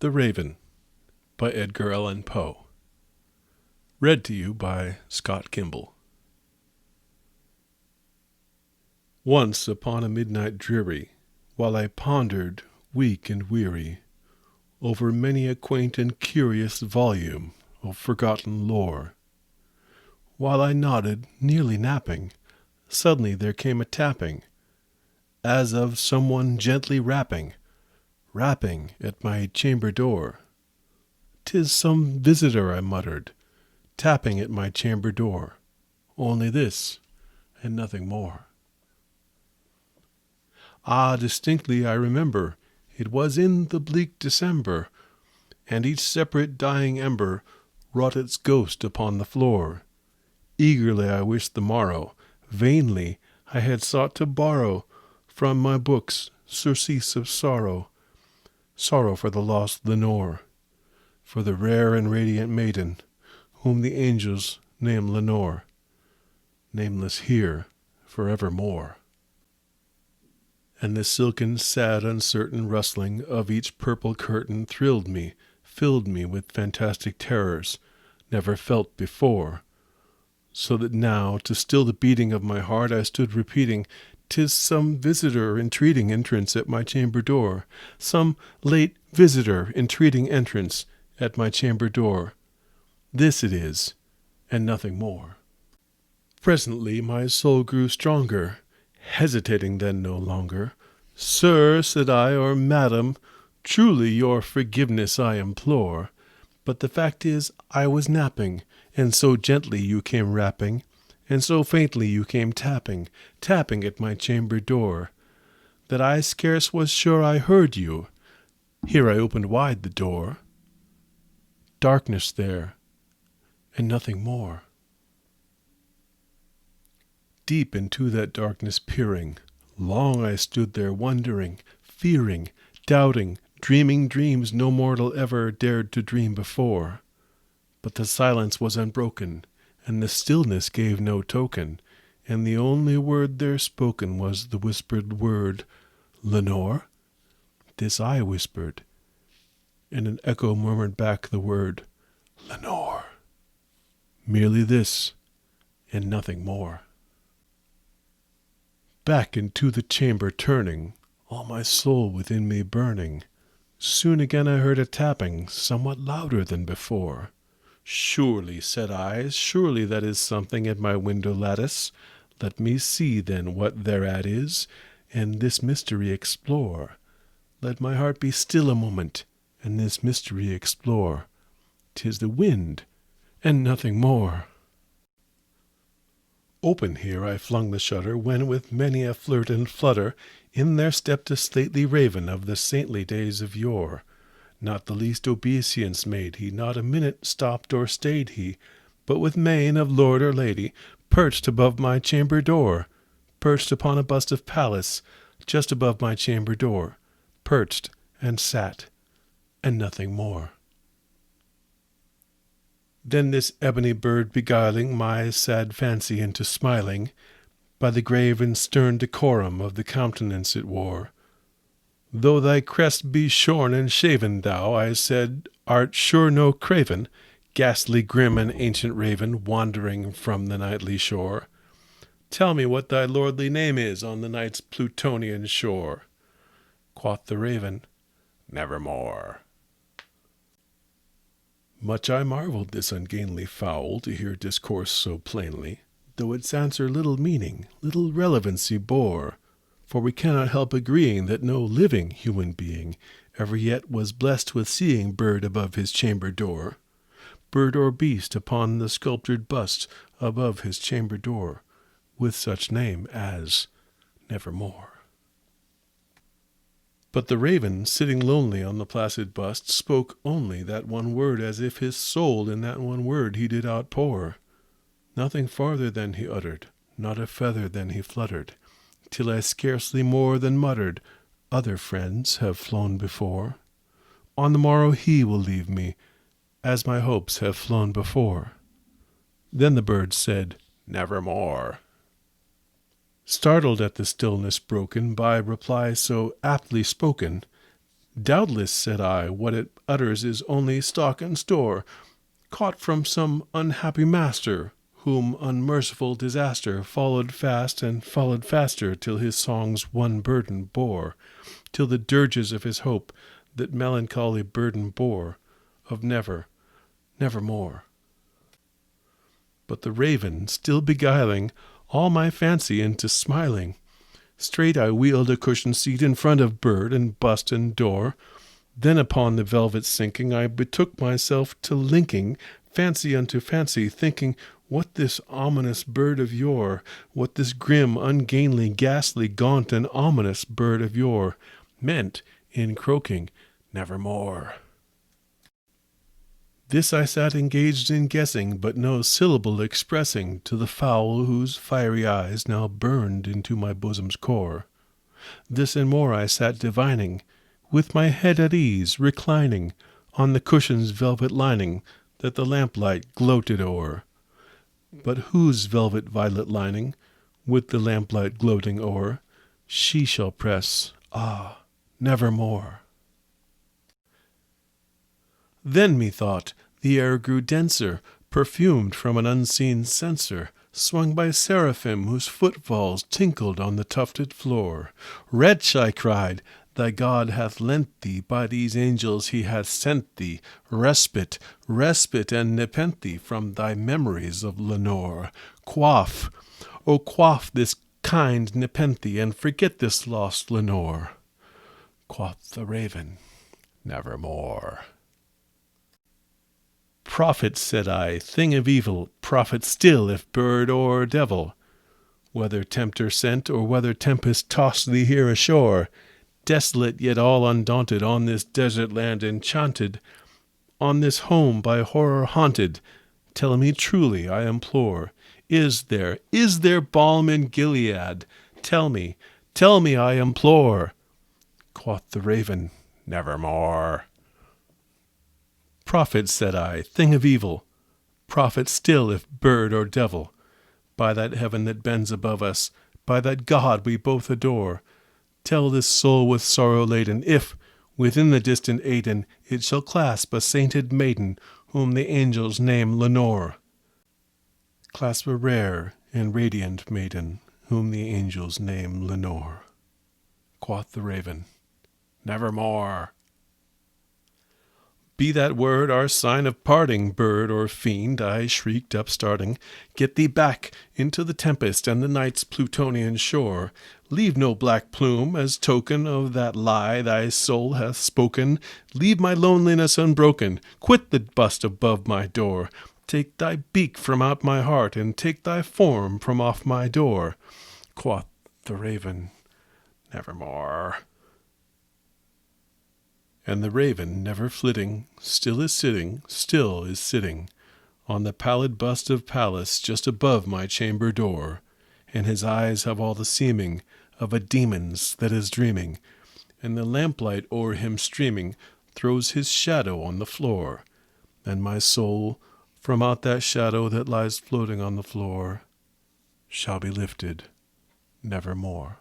The Raven by Edgar Allan Poe. Read to you by Scott Kimball. Once upon a midnight dreary, while I pondered, weak and weary, over many a quaint and curious volume of forgotten lore, while I nodded, nearly napping, suddenly there came a tapping, as of someone gently rapping at my chamber door. "'Tis some visitor," I muttered, tapping at my chamber door. Only this, and nothing more. Ah, distinctly I remember, it was in the bleak December, and each separate dying ember wrought its ghost upon the floor. Eagerly I wished the morrow, vainly I had sought to borrow from my books surcease of sorrow for the lost Lenore, for the rare and radiant maiden, whom the angels name Lenore, nameless here forevermore. And the silken, sad, uncertain rustling of each purple curtain thrilled me, filled me with fantastic terrors, never felt before, so that now, to still the beating of my heart, I stood repeating, "'Tis some visitor entreating entrance at my chamber door, some late visitor entreating entrance at my chamber door. This it is, and nothing more." Presently my soul grew stronger, hesitating then no longer. "Sir," said I, "or madam, truly your forgiveness I implore, but the fact is I was napping, and so gently you came rapping, and so faintly you came tapping at my chamber door, that I scarce was sure I heard you. Here I opened wide the door. Darkness there, and nothing more." Deep into that darkness peering, long I stood there wondering, fearing, doubting, dreaming dreams no mortal ever dared to dream before. But the silence was unbroken, and the stillness gave no token, and the only word there spoken was the whispered word, "Lenore?" This I whispered, and an echo murmured back the word, "Lenore." Merely this, and nothing more. Back into the chamber turning, all my soul within me burning, soon again I heard a tapping, somewhat louder than before. "Surely," said I, "surely that is something at my window lattice. Let me see then what thereat is, and this mystery explore. Let my heart be still a moment, and this mystery explore. 'Tis the wind, and nothing more." Open here I flung the shutter, when with many a flirt and flutter in there stepped a stately raven of the saintly days of yore. Not the least obeisance made he, not a minute stopped or stayed he, but with mien of lord or lady perched above my chamber door, perched upon a bust of Pallas just above my chamber door, perched and sat, and nothing more. Then this ebony bird beguiling my sad fancy into smiling, by the grave and stern decorum of the countenance it wore. "Though thy crest be shorn and shaven, thou," I said, "art sure no craven, ghastly grim and ancient raven, wandering from the nightly shore. Tell me what thy lordly name is on the night's Plutonian shore." Quoth the raven, "Nevermore." Much I marvelled this ungainly fowl to hear discourse so plainly, though its answer little meaning, little relevancy bore, for we cannot help agreeing that no living human being ever yet was blessed with seeing bird above his chamber door, bird or beast upon the sculptured bust above his chamber door, with such name as Nevermore. But the raven, sitting lonely on the placid bust, spoke only that one word, as if his soul in that one word he did outpour. Nothing farther than he uttered, not a feather than he fluttered, till I scarcely more than muttered, "Other friends have flown before. On the morrow he will leave me, as my hopes have flown before." Then the bird said, "Nevermore." Startled at the stillness broken by reply so aptly spoken, Doubtless, said I, what it utters is only stock and store, caught from some unhappy master, whom unmerciful disaster followed fast and followed faster, till his songs one burden bore, till the dirges of his hope that melancholy burden bore, of never, nevermore. But the raven, still beguiling all my fancy into smiling, straight I wheeled a cushioned seat in front of bird and bust and door. Then upon the velvet sinking, I betook myself to linking fancy unto fancy, thinking what this ominous bird of yore, what this grim, ungainly, ghastly, gaunt, and ominous bird of yore meant in croaking nevermore. This I sat engaged in guessing, but no syllable expressing to the fowl whose fiery eyes now burned into my bosom's core. This and more I sat divining, with my head at ease, reclining on the cushion's velvet lining that the lamplight gloated o'er. But whose velvet violet lining, with the lamplight gloating o'er, she shall press, nevermore. Then, methought, the air grew denser, perfumed from an unseen censer, swung by seraphim whose footfalls tinkled on the tufted floor. Wretch, I cried, thy God hath lent thee, by these angels he hath sent thee, respite, respite and nepenthe from thy memories of Lenore. Quaff, O quaff this kind nepenthe, and forget this lost Lenore. Quoth the raven, nevermore. Prophet, said I, thing of evil, prophet still, if bird or devil, whether tempter sent, or whether tempest tossed thee here ashore, desolate yet all undaunted, on this desert land enchanted, on this home by horror haunted, tell me truly, I implore, is there balm in Gilead? Tell me, I implore. Quoth the raven, nevermore. Prophet, said I, thing of evil, prophet still, if bird or devil, by that heaven that bends above us, by that God we both adore, tell this soul with sorrow laden, if, within the distant Aidenn, it shall clasp a sainted maiden, whom the angels name Lenore. Clasp a rare and radiant maiden, whom the angels name Lenore. Quoth the raven, nevermore. Be that word our sign of parting, bird or fiend, I shrieked upstarting. Get thee back into the tempest and the night's Plutonian shore. Leave no black plume as token of that lie thy soul hath spoken. Leave my loneliness unbroken. Quit the bust above my door. Take thy beak from out my heart, and take thy form from off my door. Quoth the raven, nevermore. And the raven, never flitting, still is sitting, on the pallid bust of Pallas just above my chamber door, and his eyes have all the seeming of a demon's that is dreaming, and the lamplight o'er him streaming throws his shadow on the floor, and my soul, from out that shadow that lies floating on the floor, shall be lifted nevermore.